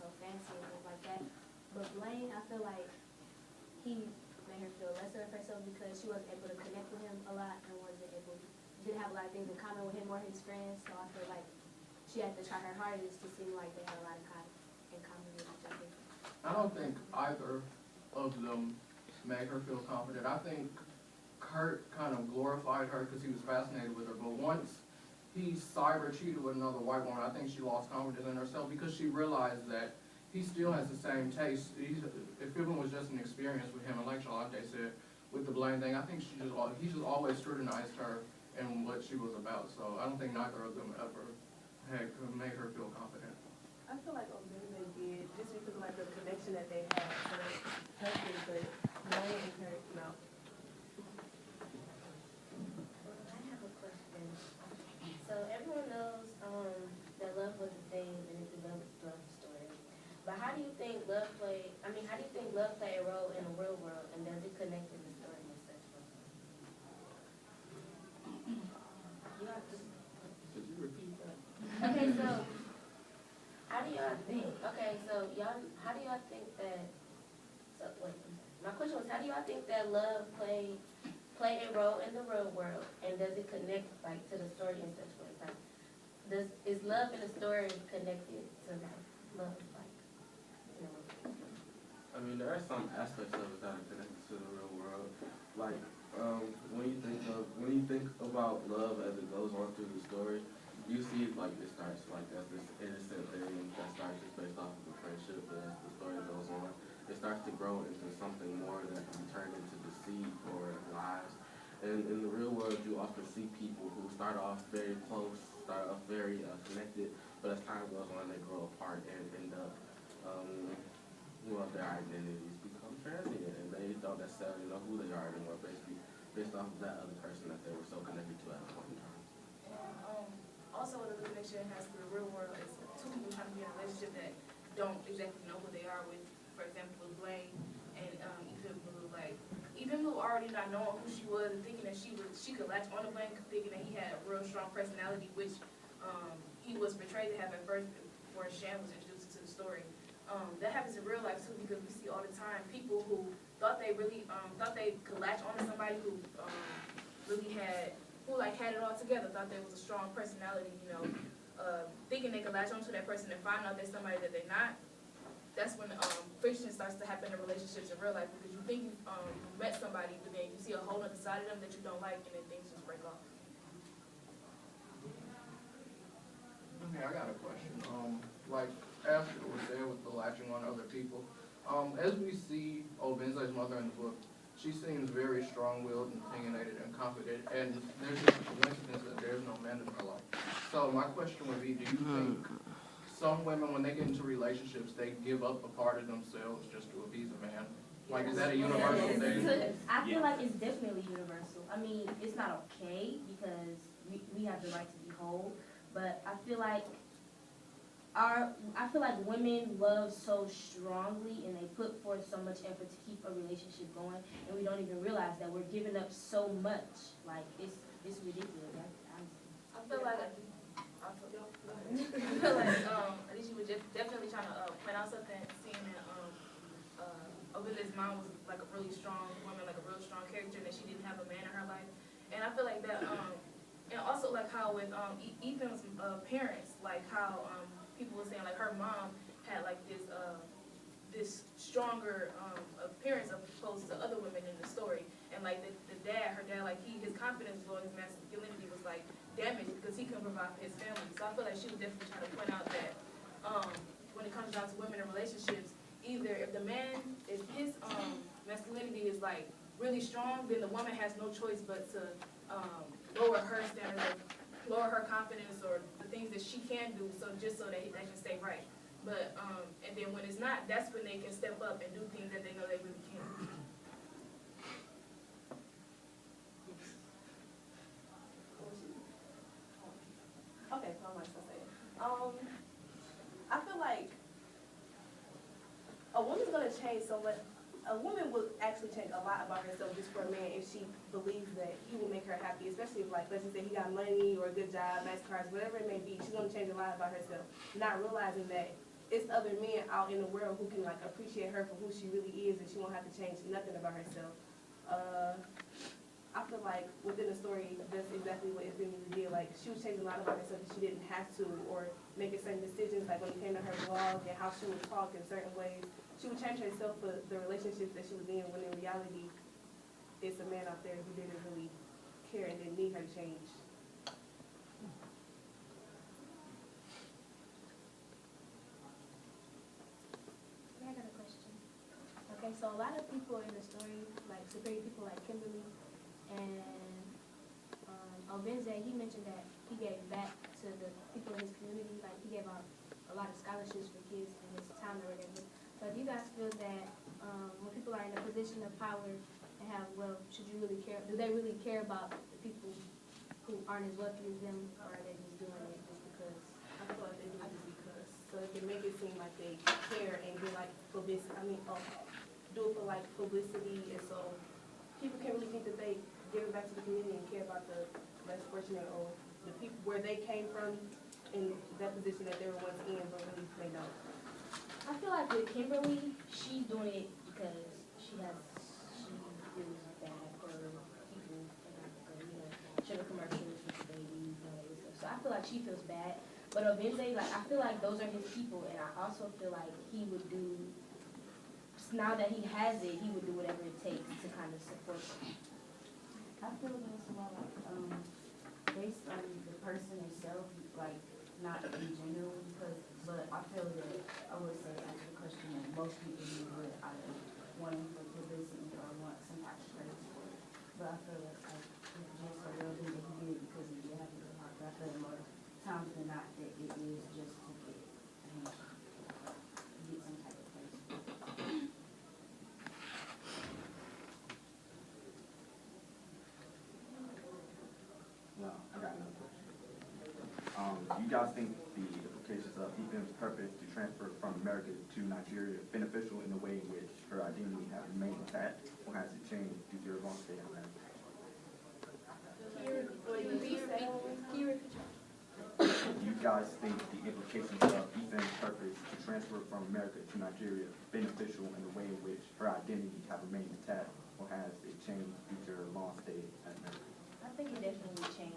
so fancy and things like that. But Blaine, I feel like he made her feel lesser of herself because she wasn't able to connect with him a lot and didn't have a lot of things in common with him or his friends. So I feel like she had to try her hardest to seem like they had a lot in common with each other. I don't think either of them made her feel confident. I think Kurt kind of glorified her because he was fascinated with her, but once he cyber cheated with another white woman, I think she lost confidence in herself because she realized that he still has the same taste. If it was just an experience with him, and like Charlotte said, with the Blaine thing, I think he just always scrutinized her and what she was about. So I don't think neither of them ever had made her feel confident. I feel like they did just because of like the connection that they had. So that's perfect, but Blaine and Kurt, no. I have a question. So everyone knows that love was a thing and it developed throughout the story. But how do you think love played a role in the real world, and does it connect in the story in such a way? You have to. Could you repeat that? Okay, so how do y'all think? Okay, so how do y'all think that? So wait, my question was, how do y'all think that love play a role in the real world, and does it connect like to the story in such ways? Like, is love in the story connected to like love? Like, you know? I mean, there are some aspects of it that are connected to the real world. Like, when you think about love as it goes on through the story, you see like it starts like as this innocent thing that starts just based off of a friendship, but as the story goes on, it starts to grow into something more that can be turned into deceit or lies. And in the real world, you often see people who start off very close, start off very connected, but as time goes on, they grow apart and end up, their identities become transient, and they don't necessarily know who they are anymore, basically based off of that other person that they were so connected to at a point in time. And also what the connection has to the real world is two people trying to be in a relationship that don't exactly know who they are with, for example, with Blaine and Ethan Blue. Like, Ethan Blue already not knowing who she was and thinking that she could latch on to Blaine, thinking that he had a real strong personality, which he was portrayed to have at first before Shan was introduced into the story. That happens in real life too, because we see all the time people who thought they could latch on to somebody who really had it all together, thought they was a strong personality, thinking they could latch on to that person and find out they're somebody that they're not. That's when friction starts to happen in relationships in real life, because you think you met somebody, but then you see a whole other side of them that you don't like, and then things just break off. Okay, I got a question. Like after was there with the latching on other people, as we see Benze's mother in the book, she seems very strong-willed and opinionated and confident, and there's just a coincidence that there's no man in her life. So my question would be, do you think some women, when they get into relationships, they give up a part of themselves just to appease a man? Like, is that a universal thing? I feel like it's definitely universal. I mean, it's not okay because we have the right to be whole, but I feel like women love so strongly and they put forth so much effort to keep a relationship going, and we don't even realize that we're giving up so much. Like, it's ridiculous. I feel like Alicia was just definitely trying to point out something, seeing that Olivia's mom was like a really strong woman, like a real strong character, and that she didn't have a man in her life. And I feel like that, and also like how with Ethan's parents, like how people were saying like her mom had like this stronger appearance opposed to other women in the story, and like her dad, like his confidence or his masculinity was like damaged because he couldn't provide for his family. So I feel like she was definitely trying to point out that when it comes down to women in relationships, either if the man, if his masculinity is like really strong, then the woman has no choice but to lower her standards, lower her confidence or the things that she can do, so just so that they can stay right. But and then when it's not, that's when they can step up and do things that they know they really can. Okay, so I might still say it. I feel like a woman's gonna change so much. A woman will actually change a lot about herself just for a man if she believes that he will make her happy, especially if, like, let's just say he got money or a good job, nice cars, whatever it may be. She's gonna change a lot about herself, not realizing that it's other men out in the world who can like appreciate her for who she really is, and she won't have to change nothing about herself. I feel like within the story, that's exactly what Infinity did. Like, she was changing a lot about herself that she didn't have to, or making certain decisions, like when it came to her blog and how she would talk in certain ways. She would change herself for the relationships that she was in, when in reality, it's a man out there who didn't really care and didn't need her to change. I got a question. Okay, so a lot of people in the story, like superior people like Kimberly and Obenze, he mentioned that he gave back to the people in his community, like he gave out a lot of scholarships for kids in his time or whatever. But do you guys feel that when people are in a position of power and have wealth, should you really care? Do they really care about the people who aren't as wealthy as them, or are they just doing it just because? I feel like they do it just because, so they can make it seem like they care and get like publicity. Do it for like publicity, and so people can't really think that they give it back to the community and care about the less fortunate or the people where they came from in that position that they were once in, but really they don't. I feel like with Kimberly, she's doing it because she feels bad for people in Africa, you know, sugar commercials with the babies and all that stuff. So I feel like she feels bad. But Obenze, like, I feel like those are his people, and I also feel like he would do, now that he has it, he would do whatever it takes to kind of support them. I feel this more like, based on the person itself, like, not in general, but I feel that, I would say, answer the question that most people do would either wanting for publicity or want some type of praise for it. But I feel that, like, it's just a real thing that he did because he did have a good heart. But I feel that more times than not that it is just to get some type of praise for it. Well, I got another question. Do you guys think the implications of Ethan's purpose to transfer from America to Nigeria beneficial in the way in which her identity has remained intact, or has it changed due to her long stay in America? Do you guys think the implications of Ethan's purpose to transfer from America to Nigeria beneficial in the way in which her identity has remained intact, or has it changed due to her long stay in America? I think it definitely changed.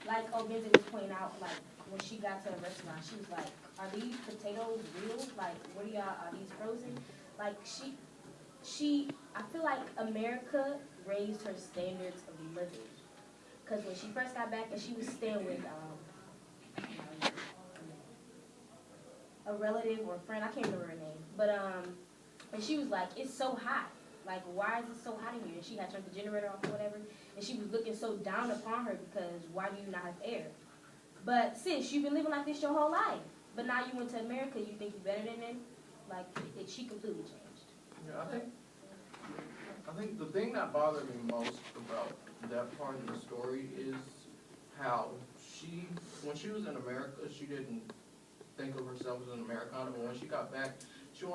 Like Obenze was pointing out, like when she got to the restaurant, she was like, "Are these potatoes real? Like, what are y'all? Are these frozen?" Like I feel like America raised her standards of living. Because when she first got back and she was staying with a relative or a friend, I can't remember her name, but and she was like, "It's so hot. Like, why is it so hot in here?" And she had turned the generator off or whatever, and she was looking so down upon her because why do you not have air? But sis, you've been living like this your whole life, but now you went to America, you think you're better than them? Like, she completely changed. Yeah, I think the thing that bothered me most about that part of the story is how when she was in America, she didn't think of herself as an Americana, but when she got back, she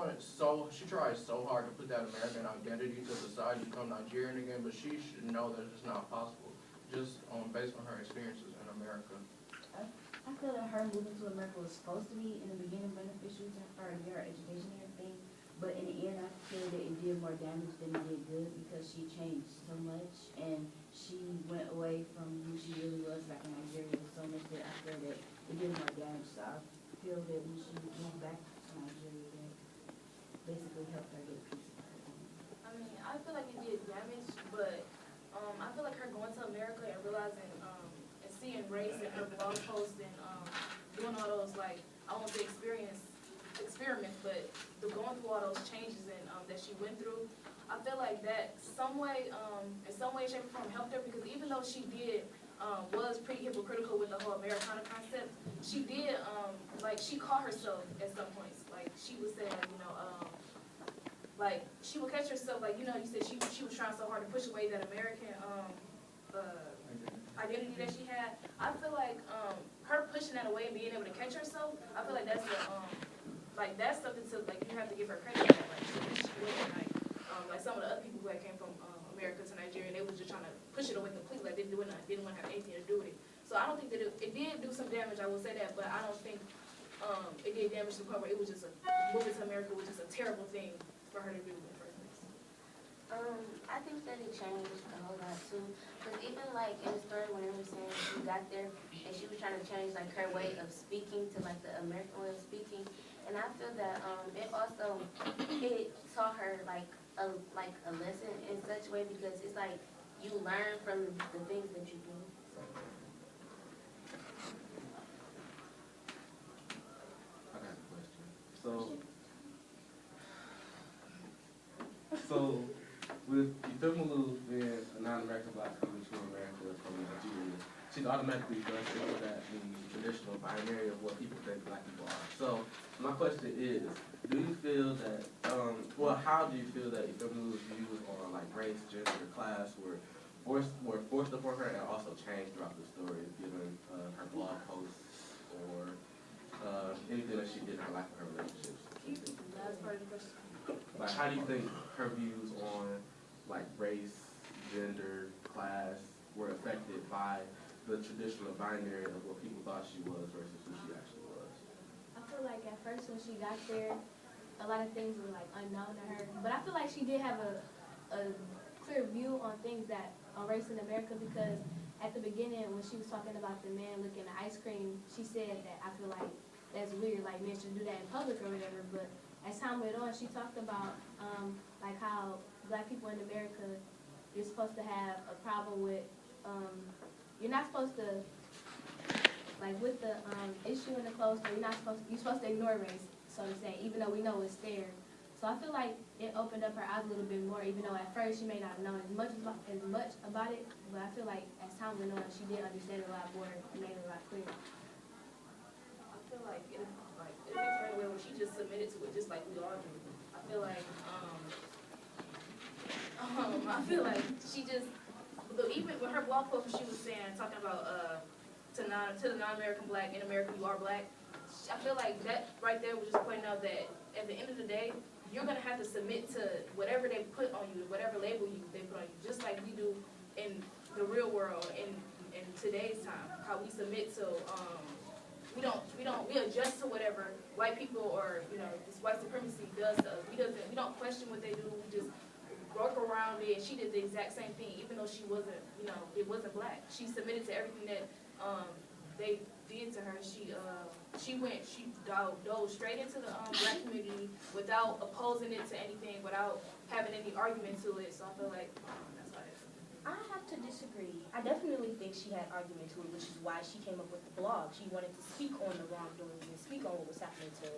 tried so hard to put that American identity to the side to become Nigerian again, but she should know that it's not possible, just based on her experiences in America. I feel that her moving to America was supposed to be in the beginning beneficial to her and her education and everything, but in the end I feel that it did more damage than it did good because she changed so much and she went away from who she really was, like in Nigeria, so much that I feel that it did more damage. So I feel that when she moved back to Nigeria, that basically helped her get peace of her own. I mean, I feel like it did damage, but I feel like her going to America and realizing and seeing race in her blog posts and doing all those, like, I won't say experiments, but going through all those changes and that she went through, I feel like that in some way, shape, or form helped her, because even though she was pretty hypocritical with the whole Americana concept, she did, like, she caught herself at some points. Like, she would say, like, you know, like, she would catch herself, like, you know, you said she was trying so hard to push away that American identity that she had. I feel like her pushing that away and being able to catch herself, I feel like that's that's something to, like, you have to give her credit for that. Like, she wasn't like some of the other people who had came from America to Nigeria, they was just trying to push it away completely. Like, they didn't want to have anything to do with it. So I don't think that it did do some damage, I will say that, but I don't think it did damage to the point where it was just moving to America was just a terrible thing for her to do in the first place. I think that it changed a whole lot too. Cause even like in the story when they were saying she got there and she was trying to change like her way of speaking to like the American way of speaking. And I feel that it also it taught her like a lesson in such a way because it's like you learn from the things that you do. I got a question. So with Ifemelu being a non-American black coming to America from Nigeria, she's automatically thrust into that the traditional binary of what people think black people are. So my question is, do you feel that, how do you feel that Ifemelu's views on like race, gender, class were forced upon her and also changed throughout the story, given her blog posts or anything that she did in her life or her relationships? That's part of the question. Like, how do you think her views on like race, gender, class were affected by the traditional binary of what people thought she was versus who she actually was? I feel like at first when she got there, a lot of things were like unknown to her. But I feel like she did have a clear view on things on race in America because at the beginning when she was talking about the man licking the ice cream, she said that I feel like that's weird, like men should do that in public or whatever. But as time went on, she talked about like how black people in America, you're supposed to have a problem with, you're not supposed to, like with the issue in the clothes, you're supposed to ignore race, so to say, even though we know it's there. So I feel like it opened up her eyes a little bit more, even though at first she may not have known as much about it, but I feel like as time went on, she did understand it a lot more and made it a lot clearer. I feel like it makes her way when she just submitted to it, just like we all do. I feel like she just, even with her blog post, she was saying, talking about to the non-American black, in America you are black. I feel like that right there was just pointing out that at the end of the day, you're gonna have to submit to whatever they put on you, whatever label they put on you, just like we do in the real world in today's time. How we submit to we adjust to whatever white people or this white supremacy does to us. We don't question what they do. We just work around it. And she did the exact same thing, even though she wasn't it wasn't black. She submitted to everything that they did to her. She dove straight into the black community without opposing it to anything, without having any argument to it. So I feel like that's why. I have to disagree. I definitely think she had argument to it, which is why she came up with the blog. She wanted to speak on the wrongdoings and speak on what was happening to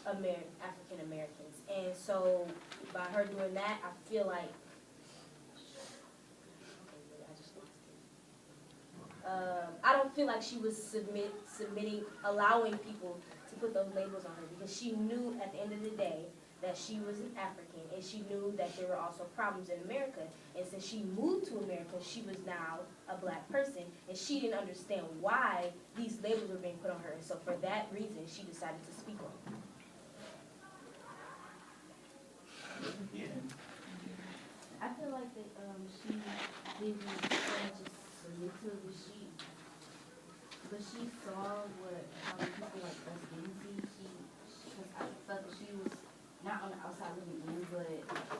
African Americans. And so by her doing that, I feel like I don't feel like she was submitting, allowing people to put those labels on her because she knew at the end of the day that she was an African and she knew that there were also problems in America. And since she moved to America, she was now a black person and she didn't understand why these labels were being put on her. And so for that reason, she decided to speak on it. Yeah. I feel like that she didn't so much as submit to it, but she saw what people like us didn't see. Because I felt that she was not on the outside looking in, but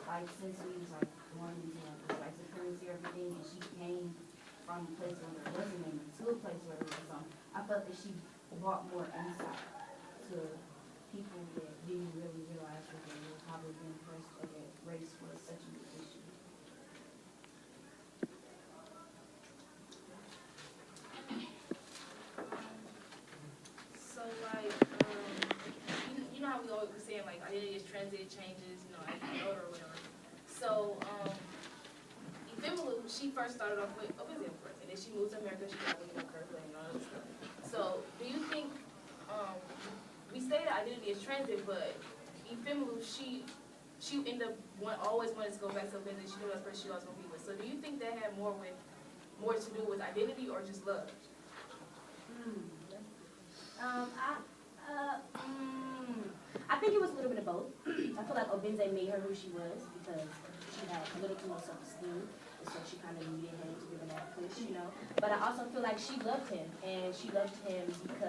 like since we was like born into this white supremacy or everything, and she came from a place where there wasn't any to a place where there was some, I felt that she brought more insight to people that didn't really realize that they were probably being oppressed or that race was such a big issue. So like, you know how we always be saying like identity is transit, changes, as you know, or whatever. So, Ifemelu, she first started off with Obizia, of course, and then she moved to America. She got Kirkland and all that stuff. So, do you think we say that identity is transit, but Ifemelu, she ended up always wanted to go back to Obizia. She knew that's where she was going to be with. So, do you think that had more to do with identity or just love? I think it was a little bit of both. I feel like Obinze made her who she was because she had a little too much self-esteem, and so she kind of needed him to give her that push, But I also feel like she loved him, and she loved him because